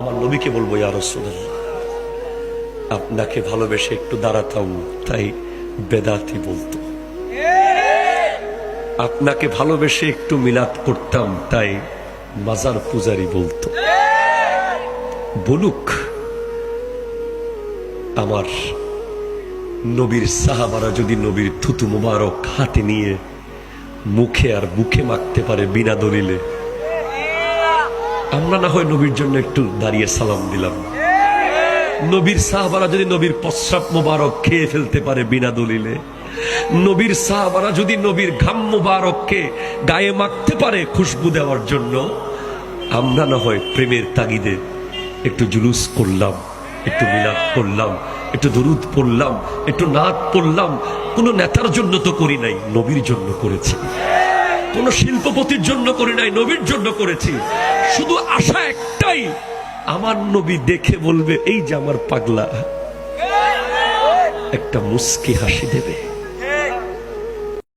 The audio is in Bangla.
আমার নবীকে বলবো, ইয়া রাসূলুল্লাহ, আপনাকে ভালোবেসে একটু দাঁড়াতাম তাই বেদাতি বলতো, আপনাকে ভালোবেসে একটু মিলাদ করতাম তাই মাজার পূজারি বলতো। বলুক, আমার নবীর সাহাবারা যদি নবীর থুতু মুবারক হাতে নিয়ে মুখে আর বুকে মাখতে পারে বিনা দলিলে, আমরা না হয় নবীর জন্য একটু দাঁড়িয়ে সালাম দিলাম। নবীর সাহাবারা যদি নবীর প্রস্রাব মুবারক খেয়ে ফেলতে পারে বিনা দলিলে, নবীর সাহাবারা যদি নবীর ঘাম মুবারককে গায়ে মাখতে পারে খুশবু দেওয়ার জন্য, আমরা না হয় প্রেমের তাগিদে একটু জুলুস করলাম, একটু মিলাদ করলাম, একটু দরুদ পড়লাম, একটু নাত পড়লাম। কোন নেতার জন্য তো করি নাই, নবীর জন্য করেছি। কোন শিল্পপতির জন্য করি নাই, নবীর জন্য করেছি। শুধু আশা একটাই, আমার নবী দেখে বলবে এই যে আমার পাগলা, একটা মুস্কি হাসি দেবে।